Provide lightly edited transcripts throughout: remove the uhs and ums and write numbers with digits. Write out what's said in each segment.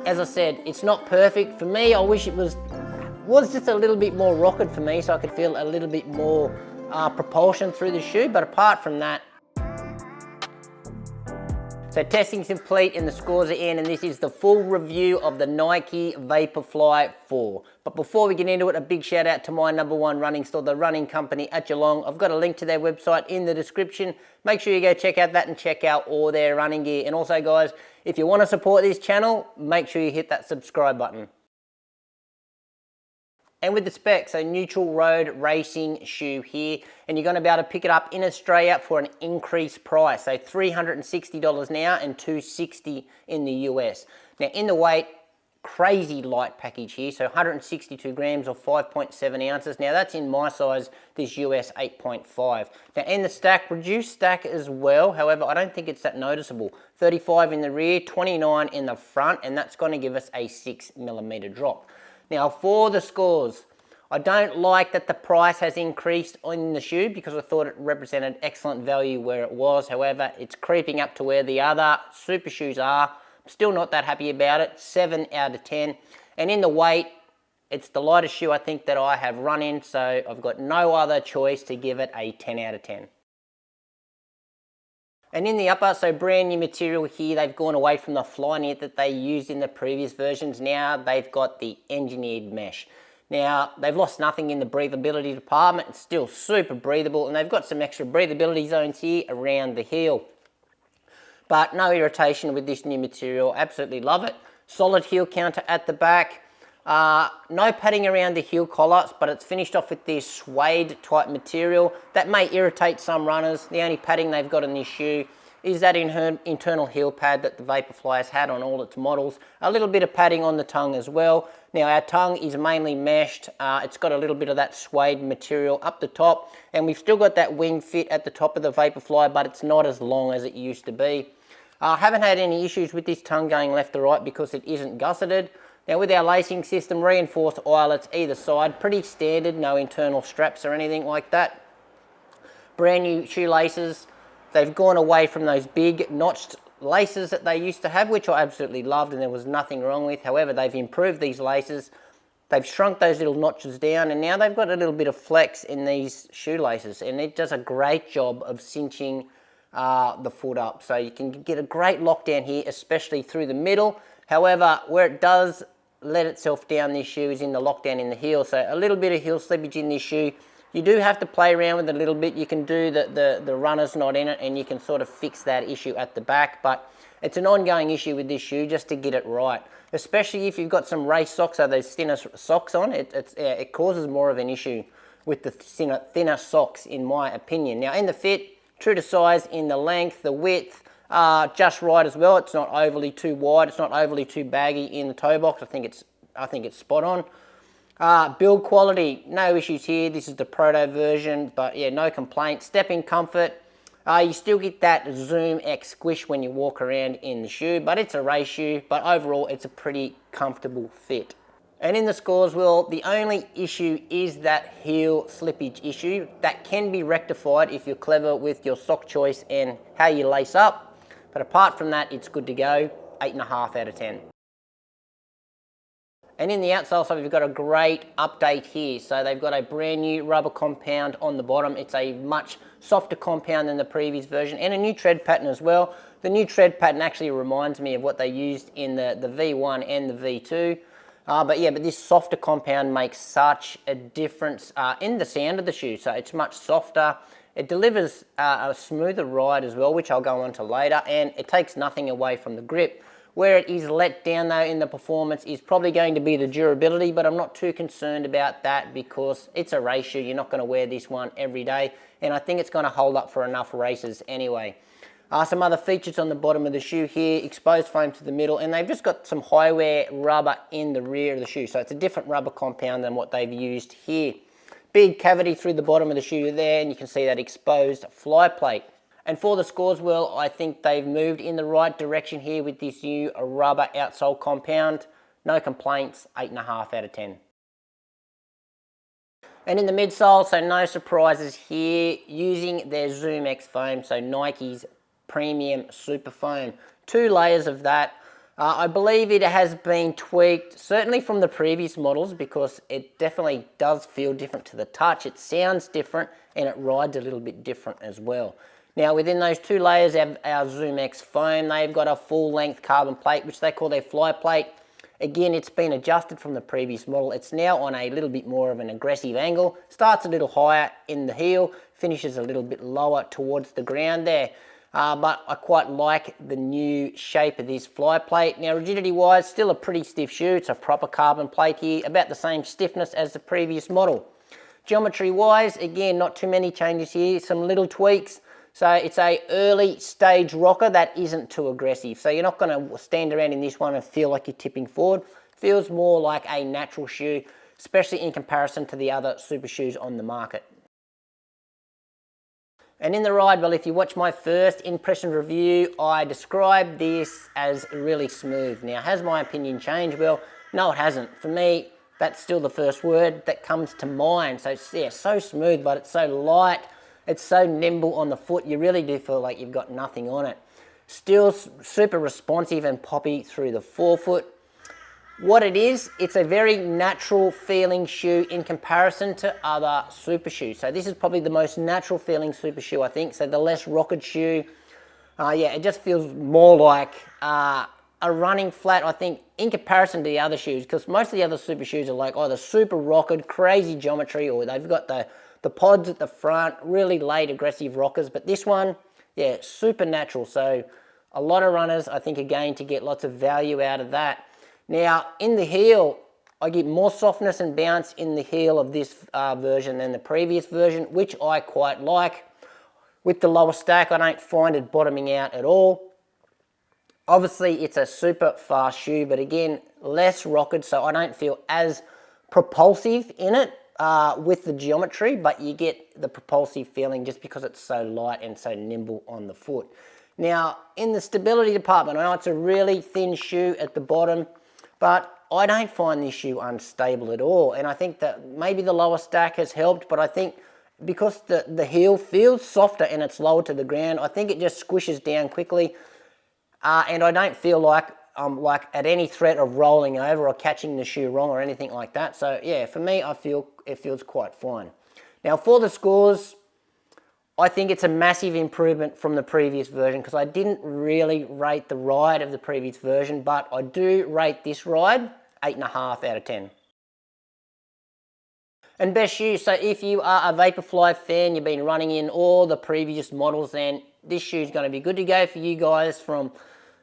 as I said, it's not perfect. For me, I wish it was just a little bit more rocket for me, so I could feel a little bit more propulsion through the shoe, but apart from that, so testing's complete and the scores are in, and this is the full review of the Nike Vaporfly 4. But before we get into it, a big shout out to my #1 running store, the Running Company at Geelong. I've got a link to their website in the description. Make sure you go check out that and check out all their running gear. And also guys, if you want to support this channel, make sure you hit that subscribe button. And with the specs, a neutral road racing shoe here, and you're going to be able to pick it up in Australia for an increased price, so $360 now and $260 in the US. Now in the weight, crazy light package here, so 162 grams or 5.7 ounces. Now that's in my size, this US 8.5. Now in the stack, reduced stack as well, however I don't think it's that noticeable. 35 in the rear, 29 in the front, and that's going to give us a 6mm drop. Now for the scores, I don't like that the price has increased on the shoe because I thought it represented excellent value where it was. However, it's creeping up to where the other super shoes are. I'm still not that happy about it. 7 out of 10. And in the weight, it's the lightest shoe I think that I have run in, so I've got no other choice to give it a 10 out of 10. And in the upper, so brand new material here, they've gone away from the Flyknit that they used in the previous versions. Now they've got the engineered mesh. Now they've lost nothing in the breathability department. It's still super breathable, and they've got some extra breathability zones here around the heel. But no irritation with this new material, absolutely love it. Solid heel counter at the back. No padding around the heel collar, but it's finished off with this suede type material. That may irritate some runners. The only padding they've got in this shoe is that internal heel pad that the Vaporfly has had on all its models. A little bit of padding on the tongue as well. Now our tongue is mainly meshed. It's got a little bit of that suede material up the top, and we've still got that wing fit at the top of the Vaporfly, but it's not as long as it used to be. I haven't had any issues with this tongue going left to right because it isn't gusseted. Now with our lacing system, reinforced eyelets either side, pretty standard, no internal straps or anything like that. Brand new shoelaces. They've gone away from those big notched laces that they used to have, which I absolutely loved and there was nothing wrong with. However, they've improved these laces. They've shrunk those little notches down, and now they've got a little bit of flex in these shoelaces, and it does a great job of cinching the foot up. So you can get a great lockdown here, especially through the middle. However, where it does let itself down, this shoe is in the lockdown in the heel, so a little bit of heel slippage in this shoe. You do have to play around with it a little bit. You can do the runner's not in it, and you can sort of fix that issue at the back, but it's an ongoing issue with this shoe just to get it right, especially if you've got some race socks or those thinner socks on. It causes more of an issue with the thinner socks, in my opinion. Now in the fit, true to size in the length, the width, just right as well. It's not overly too wide, it's not overly too baggy in the toe box. I think it's spot on. Build quality, no issues here. This is the proto version, but yeah, no complaints. Stepping comfort, you still get that Zoom X squish when you walk around in the shoe, but it's a race shoe, but overall it's a pretty comfortable fit. And in the scores, well, the only issue is that heel slippage issue. That can be rectified if you're clever with your sock choice and how you lace up. But apart from that, it's good to go. 8.5 out of 10. And in the outsole side, we've got a great update here. So they've got a brand new rubber compound on the bottom. It's a much softer compound than the previous version, and a new tread pattern as well. The new tread pattern actually reminds me of what they used in the V1 and the V2. But this softer compound makes such a difference in the sound of the shoe. So it's much softer. It delivers a smoother ride as well, which I'll go on to later, and it takes nothing away from the grip. Where it is let down though in the performance is probably going to be the durability, but I'm not too concerned about that because it's a race shoe. You're not going to wear this one every day, and I think it's going to hold up for enough races anyway. Some other features on the bottom of the shoe here, exposed foam to the middle, and they've just got some high-wear rubber in the rear of the shoe, so it's a different rubber compound than what they've used here. Big cavity through the bottom of the shoe there, and you can see that exposed fly plate. And for the scores, well, I think they've moved in the right direction here with this new rubber outsole compound. No complaints, 8.5 out of 10. And in the midsole, so no surprises here, using their Zoom X foam, so Nike's premium super foam. 2 layers of that. I believe it has been tweaked, certainly from the previous models, because it definitely does feel different to the touch. It sounds different and it rides a little bit different as well. Now within those two layers of our Zoom X foam, they've got a full length carbon plate, which they call their fly plate. Again, it's been adjusted from the previous model. It's now on a little bit more of an aggressive angle. Starts a little higher in the heel, finishes a little bit lower towards the ground there. But I quite like the new shape of this fly plate. Now rigidity wise, still a pretty stiff shoe. It's a proper carbon plate here, about the same stiffness as the previous model. Geometry wise, again, not too many changes here, some little tweaks. So it's a early stage rocker that isn't too aggressive. So you're not going to stand around in this one and feel like you're tipping forward. Feels more like a natural shoe, especially in comparison to the other super shoes on the market. And in the ride, well, if you watch my first impression review, I described this as really smooth. Now, has my opinion changed? Well, no, it hasn't. For me, that's still the first word that comes to mind. So it's, yeah, so smooth, but it's so light. It's so nimble on the foot, you really do feel like you've got nothing on it. Still super responsive and poppy through the forefoot. What it is, it's a very natural feeling shoe in comparison to other super shoes. So this is probably the most natural feeling super shoe, I think. So the less rocketed shoe, yeah, it just feels more like a running flat, I think, in comparison to the other shoes, because most of the other super shoes are like either super rocketed, crazy geometry, or they've got the pods at the front, really late aggressive rockers. But this one, yeah, super natural. So a lot of runners, I think, are going to get lots of value out of that. Now, in the heel, I get more softness and bounce in the heel of this version than the previous version, which I quite like. With the lower stack, I don't find it bottoming out at all. Obviously, it's a super fast shoe, but again, less rocketed, so I don't feel as propulsive in it. With the geometry, but you get the propulsive feeling just because it's so light and so nimble on the foot. Now, in the stability department, I know it's a really thin shoe at the bottom, but I don't find this shoe unstable at all. And I think that maybe the lower stack has helped, but I think because the heel feels softer and it's lower to the ground, I think it just squishes down quickly. And I don't feel like I'm like at any threat of rolling over or catching the shoe wrong or anything like that. So yeah, for me, I feel it feels quite fine. Now for the scores, I think it's a massive improvement from the previous version, because I didn't really rate the ride of the previous version, but I do rate this ride 8.5 out of 10. And best shoe, so if you are a Vaporfly fan, you've been running in all the previous models, then this shoe is going to be good to go for you guys from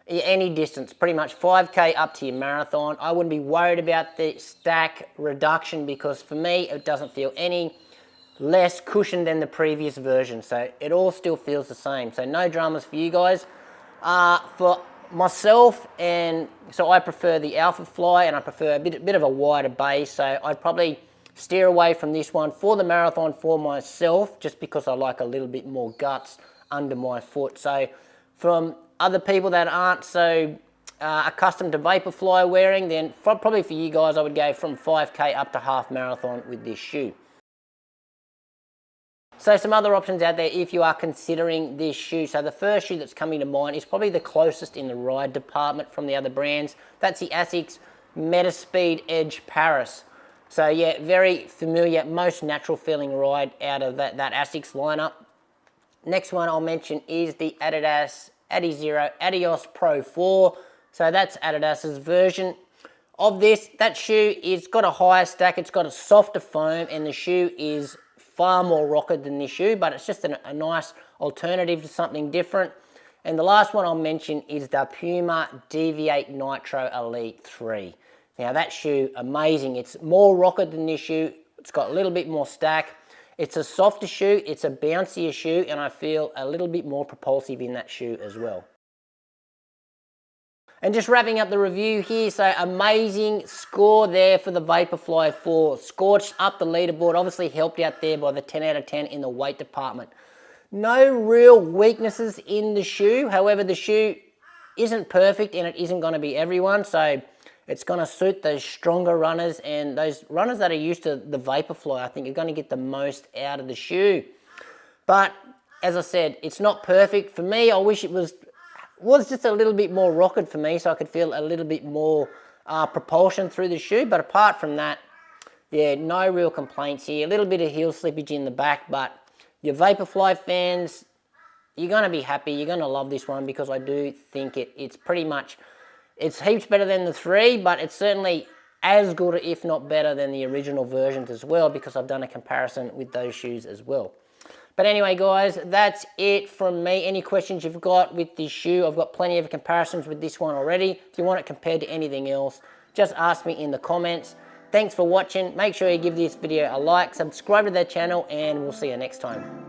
any distance, pretty much 5K up to your marathon. I wouldn't be worried about the stack reduction, because for me, it doesn't feel any less cushioned than the previous version. So it all still feels the same. So no dramas for you guys. For myself, and so I prefer the Alpha Fly, and I prefer a bit of a wider base. So I'd probably steer away from this one for the marathon for myself, just because I like a little bit more guts under my foot. So from other people that aren't so accustomed to Vaporfly wearing, then probably for you guys, I would go from 5K up to half marathon with this shoe. So some other options out there if you are considering this shoe. So the first shoe that's coming to mind is probably the closest in the ride department from the other brands. That's the Asics Metaspeed Edge Paris. So yeah, very familiar, most natural feeling ride out of that Asics lineup. Next one I'll mention is the Adidas Adizero Adios Pro 4. So that's Adidas's version of this. That shoe is got a higher stack, it's got a softer foam, and the shoe is far more rocketed than this shoe, but it's just a nice alternative to something different. And the last one I'll mention is the Puma Deviate Nitro Elite 3. Now that shoe, amazing. It's more rocketed than this shoe. It's got a little bit more stack. It's a softer shoe, it's a bouncier shoe, and I feel a little bit more propulsive in that shoe as well. And just wrapping up the review here, so amazing score there for the Vaporfly 4. Scorched up the leaderboard, obviously helped out there by the 10 out of 10 in the weight department. No real weaknesses in the shoe, however the shoe isn't perfect and it isn't going to be everyone, so it's going to suit those stronger runners, and those runners that are used to the Vaporfly, I think you're going to get the most out of the shoe. But as I said, it's not perfect. For me, I wish it was was just a little bit more rocket for me, so I could feel a little bit more propulsion through the shoe. But apart from that, yeah, no real complaints here. A little bit of heel slippage in the back, but your Vaporfly fans, you're going to be happy. You're going to love this one, because I do think it's pretty much, it's heaps better than the 3, but it's certainly as good, if not better, than the original versions as well, because I've done a comparison with those shoes as well. But anyway, guys, that's it from me. Any questions you've got with this shoe, I've got plenty of comparisons with this one already. If you want it compared to anything else, just ask me in the comments. Thanks for watching. Make sure you give this video a like, subscribe to the channel, and we'll see you next time.